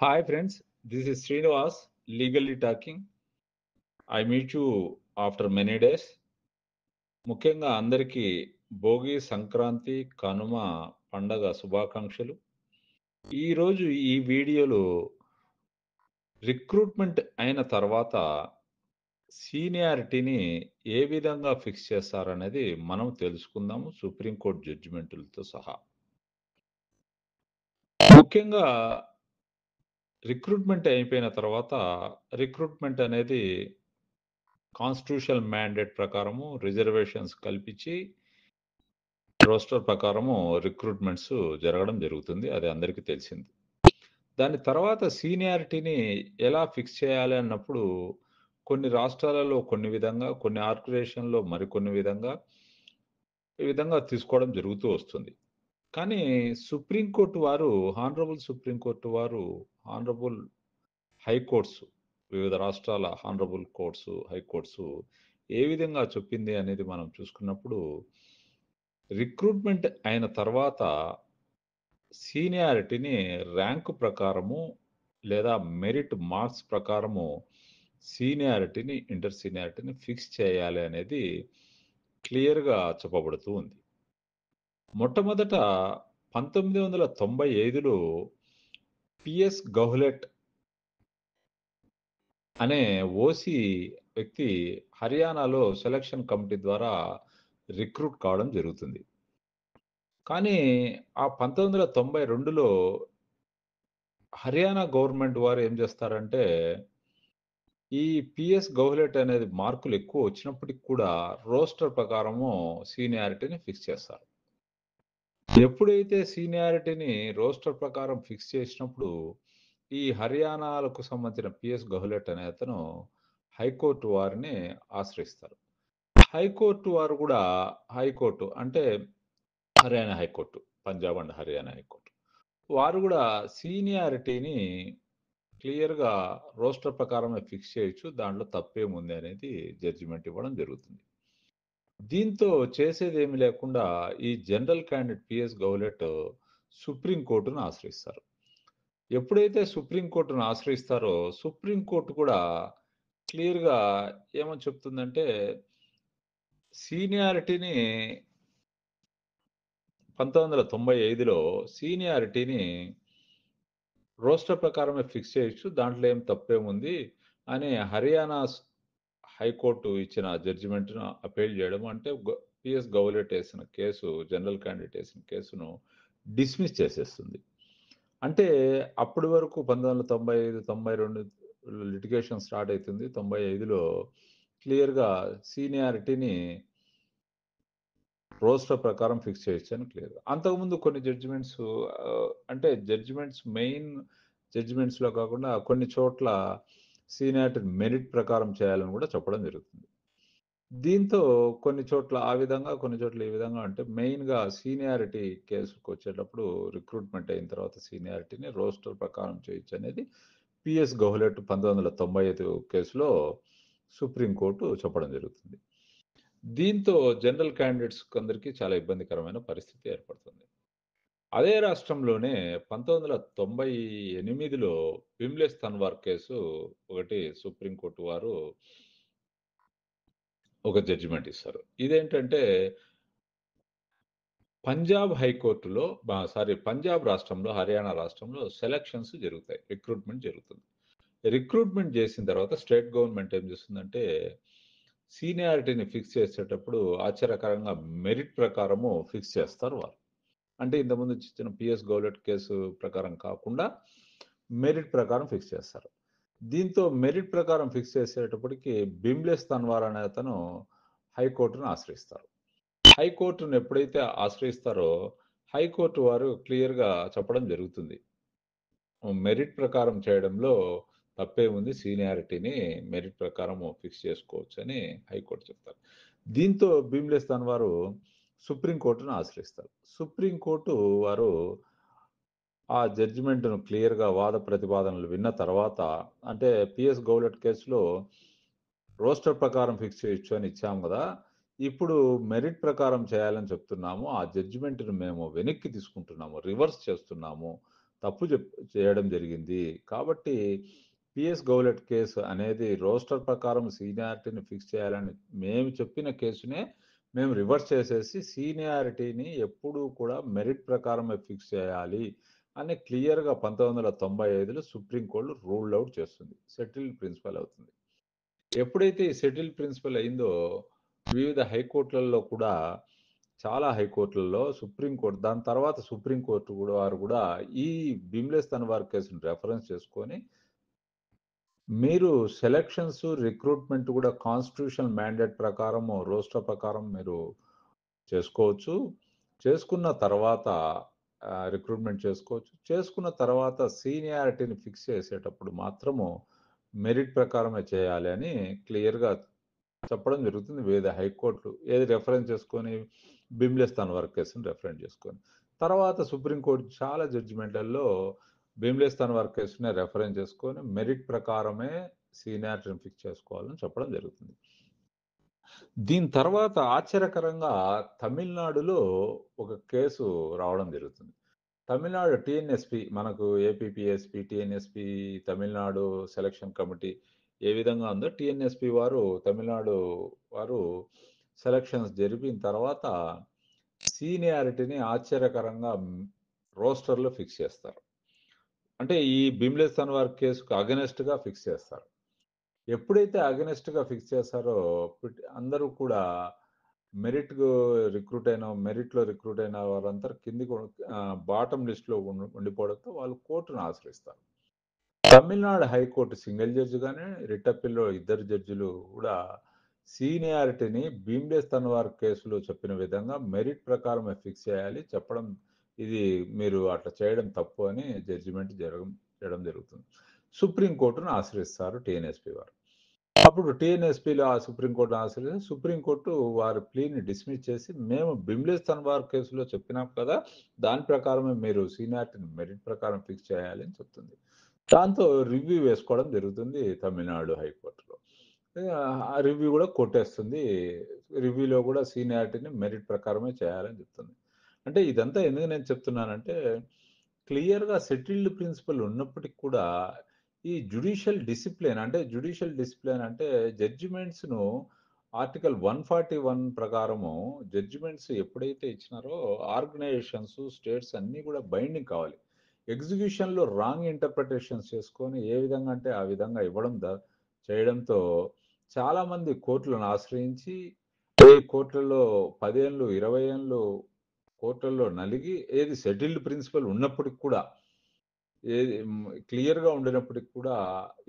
Hi friends, this is Srinivas, legally talking. I meet you after many days. ముఖ్యంగా అందరికీ భోగి, సంక్రాంతి, కనుమ పండగ శుభాకాంక్షలు. ఈరోజు ఈ వీడియోలో రిక్రూట్మెంట్ అయిన తర్వాత సీనియారిటీని ఏ విధంగా ఫిక్స్ చేస్తారనేది మనం తెలుసుకుందాము సుప్రీంకోర్టు జడ్జిమెంటులతో సహా. ముఖ్యంగా రిక్రూట్మెంట్ అయిపోయిన తర్వాత రిక్రూట్మెంట్ అనేది కాన్స్టిట్యూషనల్ మ్యాండేట్ ప్రకారము రిజర్వేషన్స్ కల్పించి రోస్టర్ ప్రకారము రిక్రూట్మెంట్స్ జరగడం జరుగుతుంది. అది అందరికీ తెలిసింది. దాని తర్వాత సీనియారిటీని ఎలా ఫిక్స్ చేయాలి అన్నప్పుడు కొన్ని రాష్ట్రాలలో కొన్ని విధంగా, కొన్ని ఆర్గనైజేషన్లో మరికొన్ని విధంగా ఈ విధంగా తీసుకోవడం జరుగుతూ వస్తుంది. కానీ సుప్రీంకోర్టు వారు, హానరబుల్ సుప్రీంకోర్టు వారు, హానరబుల్ హైకోర్ట్స్, వివిధ రాష్ట్రాల హానరబుల్ కోర్ట్స్, హైకోర్ట్స్ ఏ విధంగా చెప్పింది అనేది మనం చూసుకున్నప్పుడు రిక్రూట్మెంట్ అయిన తర్వాత సీనియారిటీని ర్యాంకు ప్రకారము లేదా మెరిట్ మార్క్స్ ప్రకారము సీనియారిటీని, ఇంటర్ సీనియారిటీని ఫిక్స్ చేయాలి అనేది క్లియర్గా చెప్పబడుతూ ఉంది. మొట్టమొదట 1995లో పిఎస్ గౌహ్లెట్ అనే ఓసీ వ్యక్తి హర్యానాలో సెలక్షన్ కమిటీ ద్వారా రిక్రూట్ కావడం జరుగుతుంది. కానీ ఆ 1992లో హర్యానా గవర్నమెంట్ వారు ఏం చేస్తారంటే ఈ పిఎస్ గౌహ్లెట్ అనేది మార్కులు ఎక్కువ వచ్చినప్పటికి కూడా రోస్టర్ ప్రకారము సీనియారిటీని ఫిక్స్ చేస్తారు. ఎప్పుడైతే సీనియారిటీని రోస్టర్ ప్రకారం ఫిక్స్ చేసినప్పుడు ఈ హర్యానాలకు సంబంధించిన పిఎస్ గౌహ్లెట్ అనే అతను హైకోర్టు వారిని ఆశ్రయిస్తారు. హైకోర్టు వారు కూడా హైకోర్టు అంటే Haryana high court, Punjab and Haryana high court వారు కూడా సీనియారిటీని క్లియర్గా రోస్టర్ ప్రకారమే ఫిక్స్ చేయొచ్చు, దాంట్లో తప్పేముంది అనేది జడ్జిమెంట్ ఇవ్వడం జరుగుతుంది. దీంతో చేసేది ఏమి లేకుండా ఈ జనరల్ క్యాండిడేట్ పిఎస్ గౌహ్లెట్ సుప్రీంకోర్టును ఆశ్రయిస్తారు. ఎప్పుడైతే సుప్రీంకోర్టును ఆశ్రయిస్తారో సుప్రీంకోర్టు కూడా క్లియర్గా ఏమని చెప్తుందంటే సీనియారిటీని 1995లో సీనియారిటీని రోస్టర్ ప్రకారమే ఫిక్స్ చేయొచ్చు, దాంట్లో ఏం తప్పేముంది అని హర్యానా హైకోర్టు ఇచ్చిన జడ్జిమెంట్ను అపీల్ చేయడం, అంటే పిఎస్ గౌహ్లెట్ వేసిన కేసు, జనరల్ క్యాండిడేట్ వేసిన కేసును డిస్మిస్ చేసేస్తుంది. అంటే అప్పటి వరకు 1995, 92 లిటిగేషన్ స్టార్ట్ అవుతుంది. 95లో క్లియర్గా సీనియారిటీని రోస్టర్ ప్రకారం ఫిక్స్ చేయొచ్చు అని క్లియర్. అంతకుముందు కొన్ని జడ్జిమెంట్స్ అంటే జడ్జిమెంట్స్ మెయిన్ జడ్జిమెంట్స్లో కాకుండా కొన్ని చోట్ల సీనియారిటీ మెరిట్ ప్రకారం చేయాలని కూడా చెప్పడం జరుగుతుంది. దీంతో కొన్ని చోట్ల ఆ విధంగా, కొన్ని చోట్ల ఈ విధంగా, అంటే మెయిన్గా సీనియారిటీ కేసుకు వచ్చేటప్పుడు రిక్రూట్మెంట్ అయిన తర్వాత సీనియారిటీని రోస్టర్ ప్రకారం చేయొచ్చు అనేది పిఎస్ గౌహ్లెట్ 1995 కేసులో సుప్రీంకోర్టు చెప్పడం జరుగుతుంది. దీంతో జనరల్ క్యాండిడేట్స్ అందరికీ చాలా ఇబ్బందికరమైన పరిస్థితి ఏర్పడుతుంది. అదే రాష్ట్రంలోనే 1998లో బిమ్లేస్ తన్వార్ కేసు ఒకటి సుప్రీంకోర్టు వారు ఒక జడ్జిమెంట్ ఇస్తారు. ఇదేంటంటే పంజాబ్ హైకోర్టులో పంజాబ్ రాష్ట్రంలో, హర్యానా రాష్ట్రంలో సెలక్షన్స్ జరుగుతాయి, రిక్రూట్మెంట్ జరుగుతుంది. రిక్రూట్మెంట్ చేసిన తర్వాత స్టేట్ గవర్నమెంట్ ఏం చేస్తుందంటే సీనియారిటీని ఫిక్స్ చేసేటప్పుడు ఆశ్చర్యకరంగా మెరిట్ ప్రకారము ఫిక్స్ చేస్తారు వారు. అంటే ఇంతకుముందు ఇచ్చిన పిఎస్ గౌహ్లెట్ కేసు ప్రకారం కాకుండా మెరిట్ ప్రకారం ఫిక్స్ చేస్తారు. దీంతో మెరిట్ ప్రకారం ఫిక్స్ చేసేటప్పటికి బిమ్లేస్ తన్వార్ అనే అతను హైకోర్టును ఆశ్రయిస్తారు. హైకోర్టును ఎప్పుడైతే ఆశ్రయిస్తారో హైకోర్టు వారు క్లియర్గా చెప్పడం జరుగుతుంది, మెరిట్ ప్రకారం చేయడంలో తప్పే ఉంది, సీనియారిటీని మెరిట్ ప్రకారం ఫిక్స్ చేసుకోవచ్చు అని హైకోర్టు చెప్తారు. దీంతో బిమ్లేస్ తన్వార్ సుప్రీంకోర్టును ఆశ్రయిస్తారు. సుప్రీంకోర్టు వారు ఆ జడ్జిమెంట్ను క్లియర్గా వాద ప్రతిపాదనలు విన్న తర్వాత, అంటే పిఎస్ గౌహ్లెట్ కేసులో రోస్టర్ ప్రకారం ఫిక్స్ చేయొచ్చు అని ఇచ్చాము కదా, ఇప్పుడు మెరిట్ ప్రకారం చేయాలని చెప్తున్నాము, ఆ జడ్జిమెంట్ను మేము వెనక్కి తీసుకుంటున్నాము, రివర్స్ చేస్తున్నాము, తప్పు చేయడం జరిగింది. కాబట్టి పిఎస్ గౌలెట్ కేసు అనేది రోస్టర్ ప్రకారం సీనియారిటీని ఫిక్స్ చేయాలని మేము చెప్పిన కేసునే మేము రివర్స్ చేసేసి సీనియారిటీని ఎప్పుడూ కూడా మెరిట్ ప్రకారమే ఫిక్స్ చేయాలి అని క్లియర్గా 1995లో సుప్రీంకోర్టు రూల్డ్ అవుట్ చేస్తుంది. సెటిల్డ్ ప్రిన్సిపల్ అవుతుంది. ఎప్పుడైతే ఈ సెటిల్డ్ ప్రిన్సిపల్ అయిందో వివిధ హైకోర్టులలో కూడా చాలా హైకోర్టులలో సుప్రీంకోర్టు దాని తర్వాత సుప్రీంకోర్టు కూడా వారు కూడా ఈ భీమ్లేస్ తన్వార్ కేసును రెఫరెన్స్ చేసుకొని మీరు సెలక్షన్స్ రిక్రూట్మెంట్ కూడా కాన్స్టిట్యూషన్ మ్యాండేట్ ప్రకారం రోస్టర్ ప్రకారం మీరు చేసుకోవచ్చు. చేసుకున్న తర్వాత రిక్రూట్మెంట్ చేసుకోవచ్చు. చేసుకున్న తర్వాత సీనియారిటీని ఫిక్స్ చేసేటప్పుడు మాత్రము మెరిట్ ప్రకారమే చేయాలి అని క్లియర్గా చెప్పడం జరుగుతుంది. వివిధ హైకోర్టులు ఏది రెఫరెన్స్ చేసుకొని భీమ్లేస్ తన్వార్ కేసును రెఫరెన్స్ చేసుకొని తర్వాత సుప్రీంకోర్టు చాలా జడ్జిమెంట్లలో భీమ్లేస్ తన్వార్ కేసునే రెఫరెన్స్ చేసుకొని మెరిట్ ప్రకారమే సీనియారిటీని ఫిక్స్ చేసుకోవాలని చెప్పడం జరుగుతుంది. దీని తర్వాత ఆశ్చర్యకరంగా తమిళనాడులో ఒక కేసు రావడం జరుగుతుంది. తమిళనాడు టీఎన్ఎస్పి మనకు ఏపీపీఎస్పి టీఎన్ఎస్పి తమిళనాడు సెలక్షన్ కమిటీ ఏ విధంగా ఉందో టీఎన్ఎస్పి వారు తమిళనాడు వారు సెలక్షన్స్ జరిపిన తర్వాత సీనియారిటీని ఆశ్చర్యకరంగా రోస్టర్లో ఫిక్స్ చేస్తారు. అంటే ఈ భీమ్లేస్ తన్వార్ కేసుకు అగనెస్ట్గా ఫిక్స్ చేస్తారు. ఎప్పుడైతే అగనెస్ట్గా ఫిక్స్ చేస్తారో అందరూ కూడా మెరిట్లో రిక్రూట్ అయిన వారంతా కిందికి బాటమ్ లిస్ట్లో ఉండిపోవడంతో వాళ్ళు కోర్టును ఆశ్రయిస్తారు. తమిళనాడు హైకోర్టు సింగిల్ జడ్జి కానీ రిట్ అప్పీల్లో 2 జడ్జిలు కూడా సీనియారిటీని భీమ్లేస్ తన్వార్ కేసులో చెప్పిన విధంగా మెరిట్ ప్రకారమే ఫిక్స్ చేయాలి చెప్పడం ఇది మీరు అట్లా చేయడం తప్పు అని జడ్జిమెంట్ చేయడం జరుగుతుంది. సుప్రీంకోర్టును ఆశ్రయిస్తారు టీఎన్ఎస్పీ వారు. అప్పుడు టీఎన్ఎస్పీలో ఆ సుప్రీంకోర్టును ఆశ్రయిస్తే సుప్రీంకోర్టు వారి ప్లీని డిస్మిస్ చేసి మేము భీమ్లేస్ తన్వార్ కేసులో చెప్పినాం కదా దాని ప్రకారమే మీరు సీనియారిటీని మెరిట్ ప్రకారం ఫిక్స్ చేయాలి అని చెప్తుంది. దాంతో రివ్యూ వేసుకోవడం జరుగుతుంది తమిళనాడు హైకోర్టులో. ఆ రివ్యూ కూడా కొట్టేస్తుంది. రివ్యూలో కూడా సీనియారిటీని మెరిట్ ప్రకారమే చేయాలని చెప్తుంది. అంటే ఇదంతా ఎందుకు నేను చెప్తున్నానంటే క్లియర్గా సెటిల్డ్ ప్రిన్సిపల్ ఉన్నప్పటికి కూడా ఈ జ్యుడిషియల్ డిసిప్లిన్ అంటే జడ్జిమెంట్స్ను ఆర్టికల్ 141 ప్రకారము జడ్జిమెంట్స్ ఎప్పుడైతే ఇచ్చినారో ఆర్గనైజేషన్స్ స్టేట్స్ అన్నీ కూడా బైండింగ్ కావాలి. ఎగ్జిక్యూషన్లో రాంగ్ ఇంటర్ప్రిటేషన్స్ చేసుకొని ఏ విధంగా అంటే ఆ విధంగా ఇవ్వడం చేయడంతో చాలామంది కోర్టులను ఆశ్రయించి ఈ కోర్టులలో 10 ఏళ్ళు 20 ఏళ్ళు కోర్టుల్లో నలిగి ఏది సెటిల్డ్ ప్రిన్సిపల్ ఉన్నప్పటికి కూడా ఏది క్లియర్గా ఉండినప్పటికి కూడా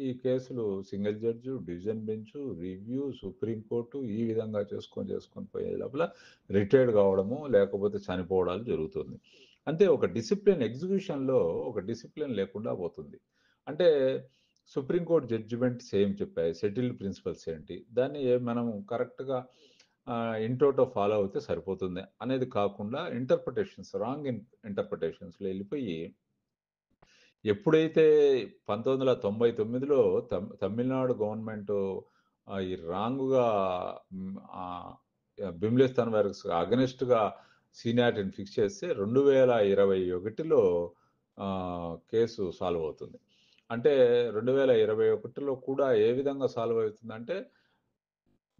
ఈ కేసులు single judge division bench review supreme court ఈ విధంగా చేసుకొని పోయే లోపల రిటైర్డ్ కావడము లేకపోతే చనిపోవడాలు జరుగుతుంది. అంటే ఒక డిసిప్లిన్ ఎగ్జిక్యూషన్లో ఒక డిసిప్లిన్ లేకుండా పోతుంది. అంటే సుప్రీంకోర్టు జడ్జిమెంట్స్ ఏం చెప్పాయి సెటిల్డ్ ప్రిన్సిపల్స్ ఏంటి దాన్ని మనం కరెక్ట్గా ఇంటోటో ఫాలో అవుతే సరిపోతుంది అనేది కాకుండా రాంగ్ ఇంటర్ప్రిటేషన్స్లో వెళ్ళిపోయి ఎప్పుడైతే 1999లో తమిళనాడు గవర్నమెంట్ ఈ రాంగుగా భీమ్లేస్ తన్వార్కి అగనెస్ట్గా సీనియారిటీని ఫిక్స్ చేస్తే 2021లో కేసు సాల్వ్ అవుతుంది. అంటే 2021లో కూడా ఏ విధంగా సాల్వ్ అవుతుందంటే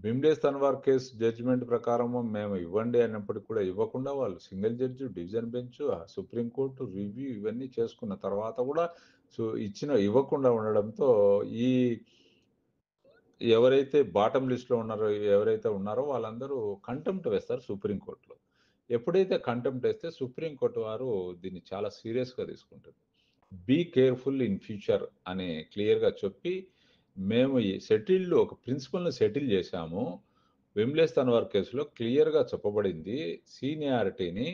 భీమ్లేస్ తన్వార్ కేసు జడ్జిమెంట్ ప్రకారము మేము ఇవ్వండి అన్నప్పటికీ కూడా ఇవ్వకుండా వాళ్ళు single judge division bench supreme court review ఇవన్నీ చేసుకున్న తర్వాత కూడా ఇవ్వకుండా ఉండడంతో ఈ ఎవరైతే బాటమ్ లిస్ట్లో ఎవరైతే ఉన్నారో వాళ్ళందరూ కంటెంప్ట్ వేస్తారు సుప్రీంకోర్టులో. ఎప్పుడైతే కంటెంప్ట్ వేస్తే సుప్రీంకోర్టు వారు దీన్ని చాలా సీరియస్గా తీసుకుంటుంది. బీ కేర్ఫుల్ ఇన్ ఫ్యూచర్ అని క్లియర్గా చెప్పి మేము ఈ ఒక ప్రిన్సిపల్ని సెటిల్ చేశాము. భీమ్లేస్ తన్వార్ కేసులో క్లియర్గా చెప్పబడింది సీనియారిటీని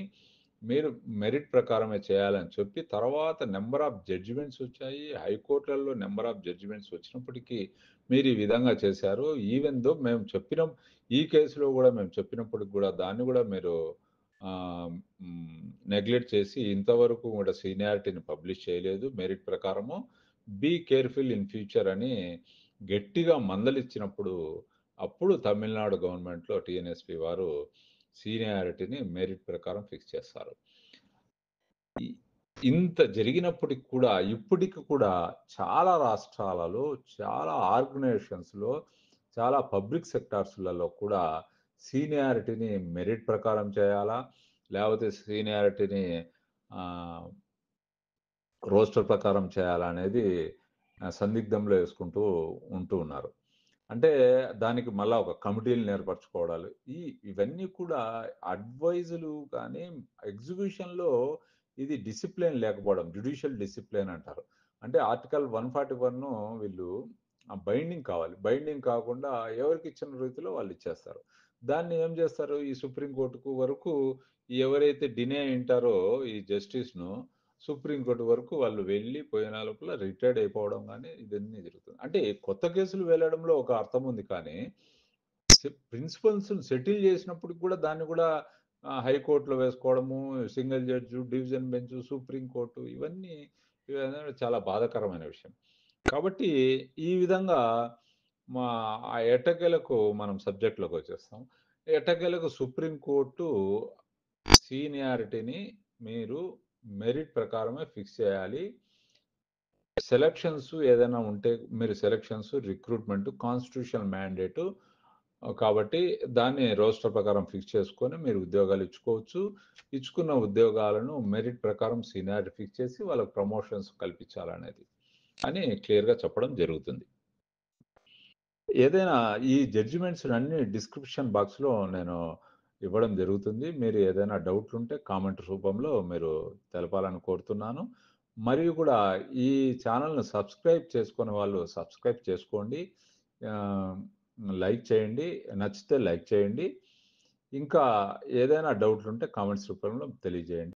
మీరు మెరిట్ ప్రకారమే చేయాలని చెప్పి తర్వాత నెంబర్ ఆఫ్ జడ్జిమెంట్స్ వచ్చాయి. హైకోర్టులలో నెంబర్ ఆఫ్ జడ్జిమెంట్స్ వచ్చినప్పటికీ మీరు ఈ విధంగా చేశారు. ఈవెన్ దో మేము చెప్పినాం ఈ కేసులో కూడా మేము చెప్పినప్పటికి కూడా దాన్ని కూడా మీరు నెగ్లెక్ట్ చేసి ఇంతవరకు కూడా సీనియారిటీని పబ్లిష్ చేయలేదు మెరిట్ ప్రకారము. బీ కేర్ఫుల్ ఇన్ ఫ్యూచర్ అని గట్టిగా మందలిచ్చినప్పుడు అప్పుడు తమిళనాడు గవర్నమెంట్లో టీఎన్ఎస్పీ వారు సీనియారిటీని మెరిట్ ప్రకారం ఫిక్స్ చేస్తారు. ఇంత జరిగినప్పటికి కూడా, ఇప్పటికి కూడా చాలా రాష్ట్రాలలో, చాలా ఆర్గనైజేషన్స్‌లో, చాలా పబ్లిక్ సెక్టార్స్‌లలో కూడా సీనియారిటీని మెరిట్ ప్రకారం చేయాలా? లేపోతే సీనియారిటీని ఆహ్, రోస్టర్ ప్రకారం చేయాలా అనేది సందిగ్ధంలో యేసుకుంటూ ఉంటూ ఉన్నారు. అంటే దానికి మళ్ళా ఒక కమిటీలను ఏర్పరచుకోవడాలు. ఇవన్నీ కూడా అడ్వైజులు కానీ, ఎగ్జిక్యూషన్‌లో ఇది డిసిప్లిన్ లేకపోవడం. జ్యుడిషియల్ డిసిప్లిన్ అంటారు. అంటే ఆర్టికల్ 141 వీళ్ళు బైండింగ్ కావాలి. బైండింగ్ కాకుండా ఎవరికిచ్చిన రీతిలో వాళ్ళు ఇచ్చేస్తారు. దాన్ని ఏం చేస్తారు ఈ సుప్రీం కోర్టుకు వరకు ఎవరైతే డినే అయింటారో ఈ జస్టిస్‌ను సుప్రీం కోర్ట్ వరకు వాళ్ళు వెళ్ళి పోయిన లోపల రిటైర్డ్ అయిపోవడం గాని ఇదన్నీ జరుగుతుంది. అంటే కొత్త కేసులు వేలడంలో ఒక అర్థం ఉంది కానీ, ప్రిన్సిపల్స్‌ని సెటిల్ చేసినప్పటికి కూడా దాన్ని కూడా హైకోర్ట్‌లో వేసుకోవడము, single judge, division bench, supreme court ఇవన్నీ చాలా బాధాకరమైన విషయం. కాబట్టి ఈ విధంగా మా ఎట్టకేలకు మనం సబ్జెక్ట్‌లోకొచ్చేస్తాం. ఎట్టకేలకు సుప్రీం కోర్టు సీనియారిటీని మీరు మెరిట్ ప్రకారమే ఫిక్స్ చేయాలి. సెలక్షన్స్ ఏదైనా ఉంటే మీరు సెలక్షన్స్, రిక్రూట్‌మెంట్ కాన్స్టిట్యూషనల్ మ్యాండేటు. కాబట్టి దాన్ని రోస్టర్ ప్రకారం ఫిక్స్ చేసుకొని మీరు ఉద్యోగాలు ఇచ్చుకోవచ్చు. ఇచ్చుకున్న ఉద్యోగాలను మెరిట్ ప్రకారం సీనియారిటీ ఫిక్స్ చేసి వాళ్ళకి ప్రమోషన్స్ కల్పించాలనేది అని క్లియర్‌గా చెప్పడం జరుగుతుంది. ఏదైనా ఈ జడ్జిమెంట్స్ అన్ని డిస్క్రిప్షన్ బాక్స్‌లో నేను ఇవ్వడం జరుగుతుంది. మీరు ఏదైనా డౌట్లుంటే కామెంట్ రూపంలో మీరు తెలపాలని కోరుతున్నాను. మరియు కూడా ఈ ఛానెల్‌ని సబ్స్క్రైబ్ చేసుకొని వాళ్ళు సబ్స్క్రైబ్ చేసుకోండి. ఆహ్, లైక్ చేయండి. నచ్చితే లైక్ చేయండి. ఇంకా ఏదైనా డౌట్లుంటే కామెంట్స్ రూపంలో తెలియజేయండి.